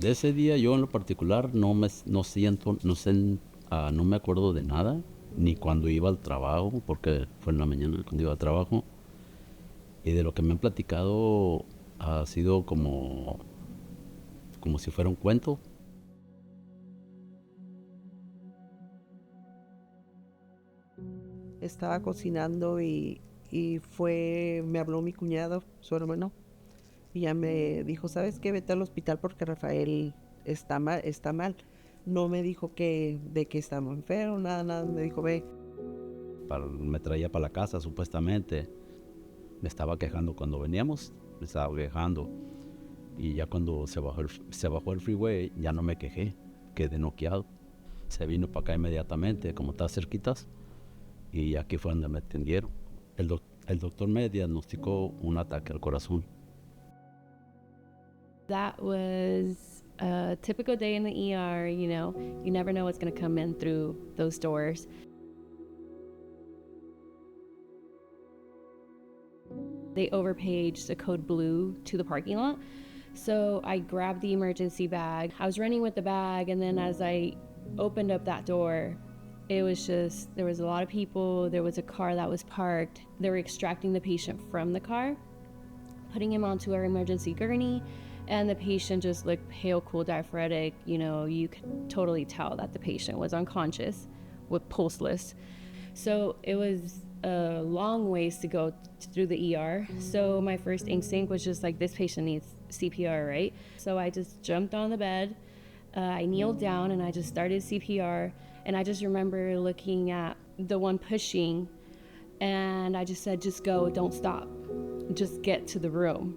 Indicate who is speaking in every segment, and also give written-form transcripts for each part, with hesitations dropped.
Speaker 1: De ese día yo en lo particular no siento, no me acuerdo de nada, ni cuando iba al trabajo, porque fue en la mañana cuando iba al trabajo. Y de lo que me han platicado ha sido como si fuera un cuento.
Speaker 2: Estaba cocinando me habló mi cuñado, su hermano, y ya me dijo, ¿sabes qué? Vete al hospital porque Rafael está mal. No me dijo de que estaba enfermo, nada, me dijo, ve.
Speaker 1: Me traía para la casa supuestamente. Me estaba quejando cuando veníamos, me estaba quejando. Y ya cuando se bajó el freeway, ya no me quejé, quedé noqueado. Se vino para acá inmediatamente, como está cerquitas, y aquí fue donde me atendieron. El doctor me diagnosticó un ataque al corazón.
Speaker 3: That was a typical day in the ER, you know. You never know what's going to come in through those doors. They overpaged the code blue to the parking lot. So I grabbed the emergency bag. I was running with the bag, and then as I opened up that door, it was just, there was a lot of people. There was a car that was parked. They were extracting the patient from the car, putting him onto our emergency gurney, and the patient just looked pale, cool, diaphoretic. You know, you could totally tell that the patient was unconscious with pulseless. So it was a long ways to go through the ER. So my first instinct was just like, this patient needs CPR, right? So I just jumped on the bed. I kneeled down and I just started CPR. And I just remember looking at the one pushing, and I just said, just go, don't stop. Just get to the room.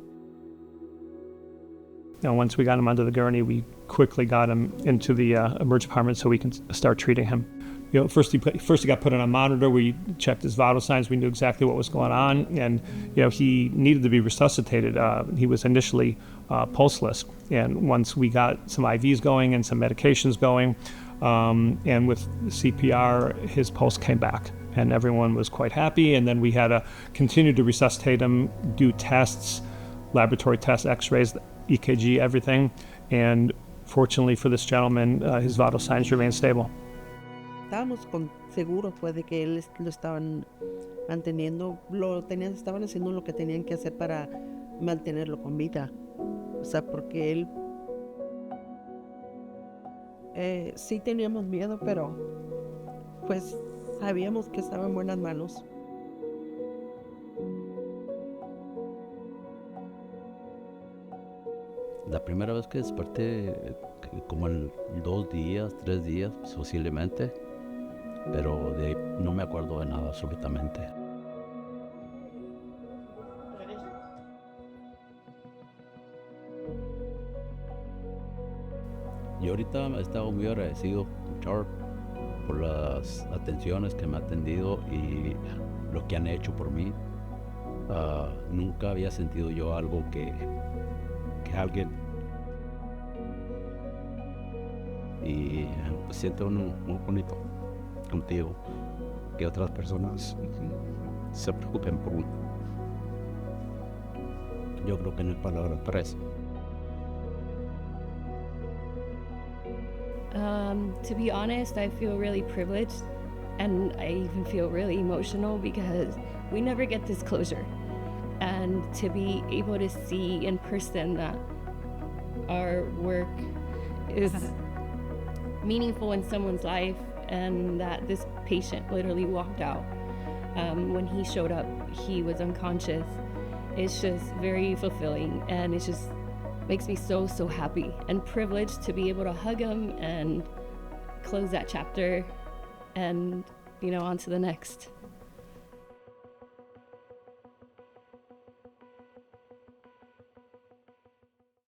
Speaker 4: Once we got him onto the gurney, we quickly got him into the emergency department so we can start treating him. First he got put on a monitor. We checked his vital signs. We knew exactly what was going on, and he needed to be resuscitated. He was initially pulseless, and once we got some IVs going and some medications going, and with CPR, his pulse came back, and everyone was quite happy. And then we had to continue to resuscitate him, do tests, laboratory tests, X-rays, EKG, everything. And fortunately for this gentleman, his vital signs remained stable.
Speaker 2: Estábamos seguros pues de que él lo estaban manteniendo, estaban haciendo lo que tenían que hacer para mantenerlo con vida. O sea, porque él sí teníamos miedo, pero pues sabíamos que estaba en buenas manos.
Speaker 1: La primera vez que desperté, como en 2 días, 3 días, posiblemente, pero de ahí no me acuerdo de nada absolutamente. Y ahorita he estado muy agradecido con Sharp por las atenciones que me ha atendido y lo que han hecho por mí. Nunca había sentido yo algo que alguien, y pues siento uno muy bonito contigo, que otras personas se preocupen por uno. Yo creo que no hay palabras para eso.
Speaker 3: To be honest, I feel really privileged, and I even feel really emotional because we never get this closure. And to be able to see in person that our work is meaningful in someone's life, and that this patient literally walked out. When he showed up, he was unconscious. It's just very fulfilling, and it just makes me so happy and privileged to be able to hug him and close that chapter and on to the next.